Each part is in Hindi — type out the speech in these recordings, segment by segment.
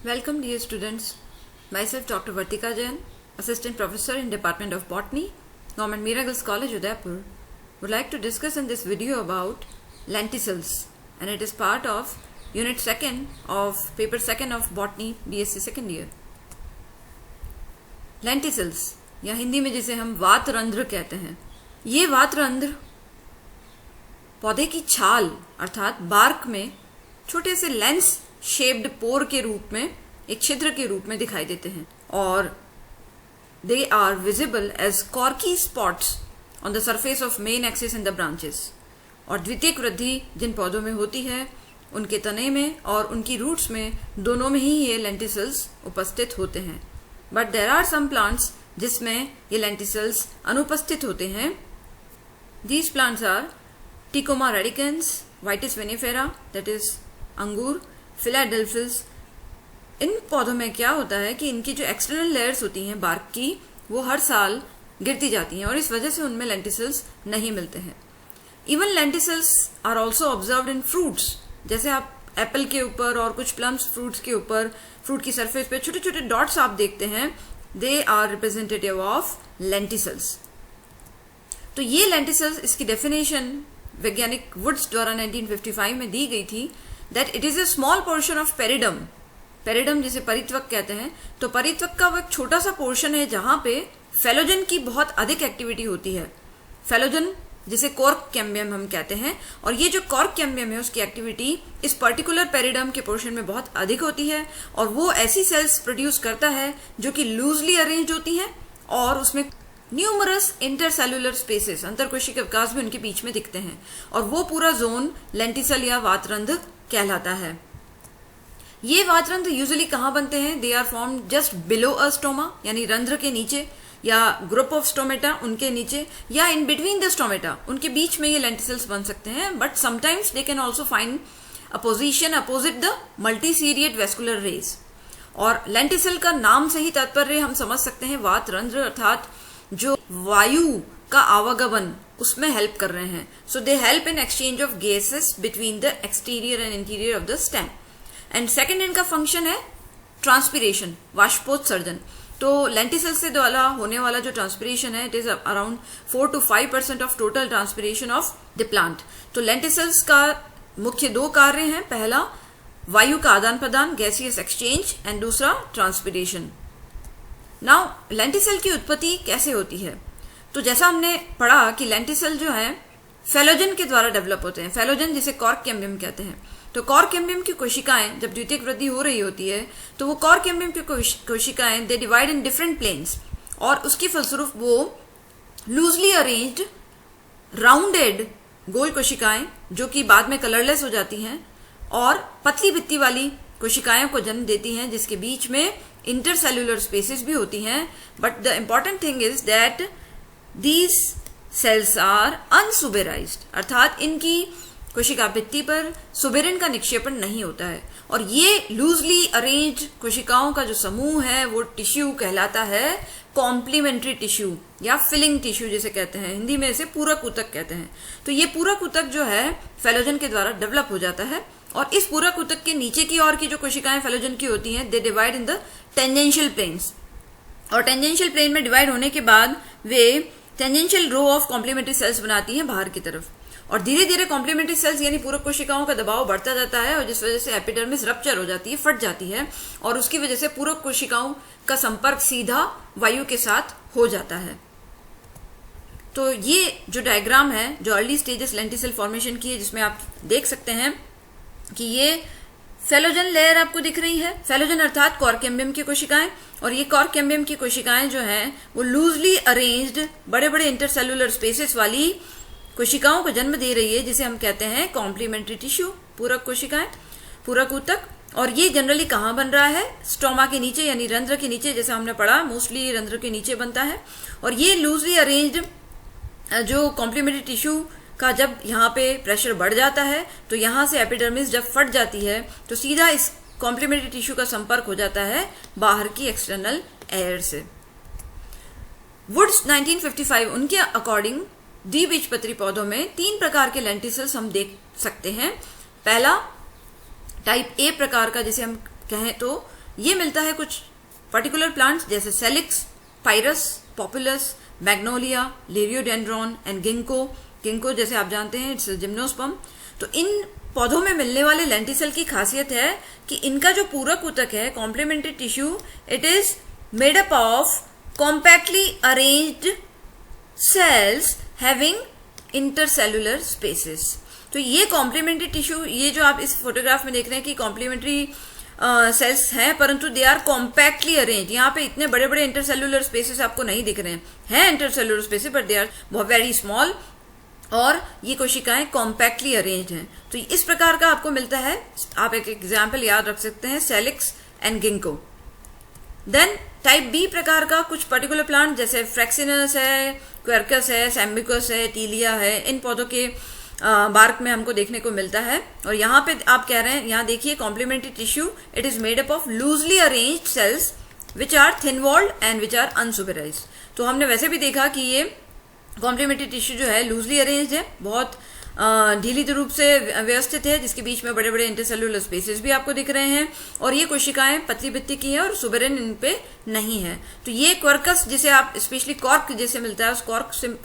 Welcome dear students. Myself Dr. Vartika Jain, Assistant Professor in Department of Botany, Government Mira Girls College, Udaipur, would like to discuss in this video about lenticels, and it is part of Unit 2nd of Paper 2nd of Botany BSc second year. Lenticels या हिंदी में जिसे हम वातरंध्र कहते हैं, ये वातरंध्र पौधे की छाल अर्थात बार्क में छोटे से लेंस शेप्ड पोर के रूप में, एक छिद्र के रूप में दिखाई देते हैं और they are visible as corky spots on the surface of main axis in the branches. और द्वितीयक वृद्धि जिन पौधों में होती है उनके तने में और उनकी रूट्स में, दोनों में ही ये लेंटिसल्स उपस्थित होते हैं। But there are some plants जिसमें ये लेंटिसल्स अनुपस्थित होते हैं। These plants are Tecoma radicans, Vitis vinifera that is अंगूर, फिलाडेल्फिस। इन पौधों में क्या होता है कि इनकी जो एक्सटर्नल लेयर्स होती हैं बार्क की, वो हर साल गिरती जाती हैं और इस वजह से उनमें लेंटिसल्स नहीं मिलते हैं। Even lenticels are also observed in fruits, जैसे आप एप्पल के ऊपर और कुछ प्लम्स फ्रूट्स के ऊपर फ्रूट की सरफेस पे छोटे छोटे डॉट्स आप देखते हैं, they are representative of lenticels. तो ये लेंटिसल्स, इसकी डेफिनेशन वैज्ञानिक वुड्स द्वारा 1955 में दी गई थी, that it is a small portion of periderm. Periderm जिसे परित्वक कहते हैं, तो परित्वक का वो एक छोटा सा पोर्शन है जहां पे फेलोजन की बहुत अधिक एक्टिविटी होती है। फेलोजन जिसे कॉर्क कैम्बियम हम कहते हैं, और ये जो कॉर्क कैम्बियम है उसकी एक्टिविटी इस पर्टिकुलर पेरिडम के पोर्शन में बहुत अधिक होती है और वो ऐसी सेल्स प्रोड्यूस करता है जो कि लूजली अरेंज होती हैं और उसमें न्यूमरस इंटरसेल्युलर स्पेसेस, अंतरकोशिकीय विकास भी उनके बीच में दिखते हैं और वो पूरा जोन लेंटिसल या वातरंध्र कहलाता है। ये वातरंध्र यूजुअली कहाँ बनते हैं? They are form just below a stoma, यानी रंध्र के नीचे या ग्रुप ऑफ स्टोमेटा उनके नीचे, या इन बिटवीन द स्टोमेटा, उनके बीच में ये लेंटिसल्स बन सकते हैं। But sometimes they can also find a position opposite the multiseriate vascular rays. और लेंटिसल का नाम से ही तात्पर्य हम समझ सकते हैं वातरंध्र अर्थात जो वायु का आवागमन उसमें हेल्प कर रहे हैं। So they help in exchange of gases between the exterior and interior of the stem. And second इनका फंक्शन है ट्रांसपीरेशन, वाष्पोत्सर्जन। तो लेंटिसल से द्वारा होने वाला जो ट्रांसपीरेशन है, it is around 4 to 5% of total transpiration of the plant. तो लेंटिसल्स का मुख्य दो कार्य हैं, पहला वायु का आदान प्रदान, गैसियस एक्सचेंज, एंड दूसरा ट्रांसपीरेशन। नाउ लेंटिसल की उत्पत्ति कैसे होती है? तो जैसा हमने पढ़ा कि लेंटिसल जो है फेलोजन के द्वारा डेवलप होते हैं। फेलोजन जिसे कॉर्क कैम्बियम कहते हैं। तो कॉर्क कैम्बियम की कोशिकाएं जब द्वितीयक वृद्धि हो रही होती है तो वो कॉर्क कैम्बियम की कोशिकाएं they divide in different planes और उसकी फलस्वरूप वो लूजली अरेंज्ड राउंडेड गोल कोशिकाएं जो कि बाद में कलरलेस हो जाती हैं और पतली भित्ति वाली कोशिकाओं को जन्म देती हैं जिसके बीच में इंटरसेल्युलर स्पेसेस भी होती हैं। But the important thing is that these cells are unsuberised, अर्थात इनकी कोशिका भित्ति पर सुबेरिन का निक्षेपण नहीं होता है और ये लूजली अरेंज्ड कोशिकाओं का जो समूह है वो टिश्यू कहलाता है कॉम्प्लीमेंट्री टिश्यू या फिलिंग टिश्यू जिसे कहते हैं, हिंदी में इसे पूरक ऊतक कहते हैं। तो ये पूरक ऊतक जो है फेलोजन के द्वारा डेवलप हो जाता है और इस पूरक ऊतक के नीचे की ओर की जो कोशिकाएं फेलोजन की होती हैं, they divide in the tangential planes. और टेंजेंशियल प्लेन में डिवाइड होने के बाद वे tangential row of complementary cells बनाती हैं बाहर की तरफ और धीरे धीरे कॉम्प्लीमेंट्री सेल्स यानी पूरक कोशिकाओं का दबाव बढ़ता जाता है और जिस वजह से एपिडर्मिस रप्चर हो जाती है, फट जाती है और उसकी वजह से पूरक कोशिकाओं का संपर्क सीधा वायु के साथ हो जाता है। तो ये जो डायग्राम है जो अर्ली स्टेजेस लेंटिसल फॉर्मेशन की है, जिसमें आप देख सकते हैं कि ये फेलोजन लेयर आपको दिख रही है। फेलोजन अर्थात कॉर्क कैम्बियम की कोशिकाएं, और ये कॉर्क कैम्बियम की कोशिकाएं जो हैं वो लूजली अरेंज्ड बड़े बड़े इंटरसेल्युलर स्पेसेस वाली कोशिकाओं को जन्म दे रही है जिसे हम कहते हैं कॉम्प्लीमेंट्री टिश्यू, पूरक कोशिकाएं, पूरक ऊतक। और ये जनरली कहाँ बन रहा है? स्टोमा के नीचे यानी रंध्र के नीचे, जैसा हमने पढ़ा मोस्टली रंध्र के नीचे बनता है। और ये लूजली अरेंज्ड जो कॉम्प्लीमेंट्री टिश्यू का जब यहाँ पे प्रेशर बढ़ जाता है तो यहाँ से एपिडर्मिस जब फट जाती है तो सीधा इस कॉम्प्लीमेंट्री टिश्यू का संपर्क हो जाता है बाहर की एक्सटर्नल एयर से। वुड्स 1955 उनके अकॉर्डिंग द्विबीजपत्री पौधों में 3 प्रकार के लेंटिसल्स हम देख सकते हैं। पहला टाइप ए प्रकार का जिसे हम कहें तो ये मिलता है कुछ पर्टिकुलर प्लांट्स जैसे Salix, Pyrus, Populus, Magnolia, Liriodendron and Ginkgo. Ginkgo जैसे आप जानते हैं इट्स जिम्नोस्पर्म। तो इन पौधों में मिलने वाले लेंटिसल की खासियत है कि इनका जो पूरक ऊतक है, complementary tissue, it is made up of compactly arranged cells having intercellular spaces. तो ये कॉम्प्लीमेंट्री टिश्यू, ये जो आप इस फोटोग्राफ में देख रहे हैं कि कॉम्प्लीमेंट्री सेल्स हैं, परंतु दे आर कॉम्पैक्टली अरेंज। यहाँ पे इतने बड़े बड़े इंटरसेलुलर स्पेसेस आपको नहीं दिख रहे हैं intercellular spaces, but they are very small, और ये कोशिकाएं कॉम्पैक्टली अरेंज हैं। तो इस प्रकार का आपको मिलता है। आप एक एग्जाम्पल याद रख सकते हैं, Salix and ginkgo. Then type B प्रकार का कुछ पर्टिकुलर प्लांट जैसे फ्रैक्सिनस है, क्वेरकस है, सैम्बिकस है, टीलिया है, इन पौधों के बार्क में हमको देखने को मिलता है। और यहाँ पे आप कह रहे हैं, यहाँ देखिए complementary tissue, it is made up of loosely arranged cells which are thin walled and which are unsuberised. तो हमने वैसे भी देखा कि ये कॉम्प्लीमेंट्री टिश्यू जो है लूजली अरेंज्ड है, बहुत ढीली रूप से व्यवस्थित है, जिसके बीच में बड़े बड़े इंटरसेलुलर स्पेसेस भी आपको दिख रहे हैं, और ये कोशिकाएं पतली भित्ति की हैं और सुबेरिन इन पे नहीं है। तो ये क्वर्कस, जिसे आप स्पेशली कॉर्क जैसे मिलता है, उस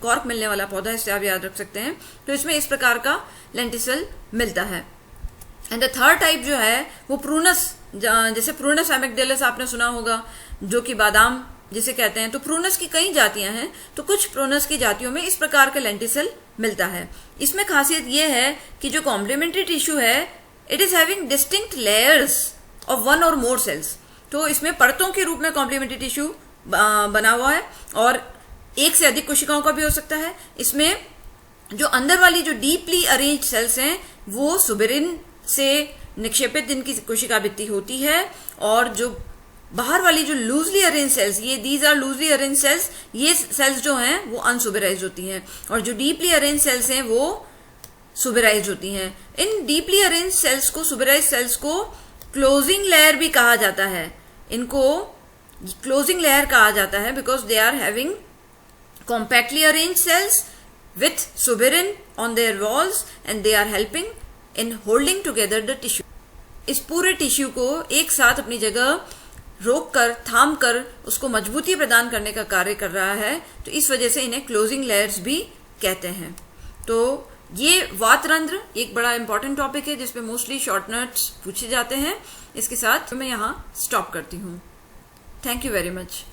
कॉर्क मिलने वाला पौधा, इससे आप याद रख सकते हैं। तो इसमें इस प्रकार का लेंटिसल मिलता है। एंड द थर्ड टाइप जो है वो प्रूनस, जैसे प्रूनस एमिग्डालिस आपने सुना होगा, जो कि बादाम जिसे कहते हैं। तो प्रूनस की कई जातियां हैं, तो कुछ प्रूनस की जातियों में इस प्रकार का लेंटिसल मिलता है। इसमें खासियत यह है कि जो कॉम्प्लीमेंट्री टिश्यू है, it is having distinct layers of one और मोर सेल्स। तो इसमें परतों के रूप में कॉम्प्लीमेंट्री टिश्यू बना हुआ है, और एक से अधिक कोशिकाओं का भी हो सकता है। इसमें जो अंदर वाली जो डीपली अरेंज सेल्स हैं, वो सुबेरिन से निक्षेपित इनकी कोशिका भित्ति होती है, और जो बाहर वाली जो लूजली अरेंज सेल्स, ये these are loosely arrange cells, ये सेल्स जो हैं वो अनसुबेराइज होती हैं, और जो डीपली अरेंज सेल्स हैं वो सुबेराइज होती हैं। इन डीपली अरेंज सेल्स को, सुबेराइज सेल्स को क्लोजिंग लेयर भी कहा जाता है। इनको क्लोजिंग लेयर कहा जाता है because they are having compactly arrange cells with suberin on their walls and they are helping in holding together the tissue. इस पूरे टिश्यू को एक साथ अपनी जगह रोक कर, थाम कर उसको मजबूती प्रदान करने का कार्य कर रहा है। तो इस वजह से इन्हें क्लोजिंग लेयर्स भी कहते हैं। तो ये वातरंध्र एक बड़ा इंपॉर्टेंट टॉपिक है जिसपे मोस्टली शॉर्ट नोट्स पूछे जाते हैं। इसके साथ मैं यहाँ स्टॉप करती हूँ। Thank you very much.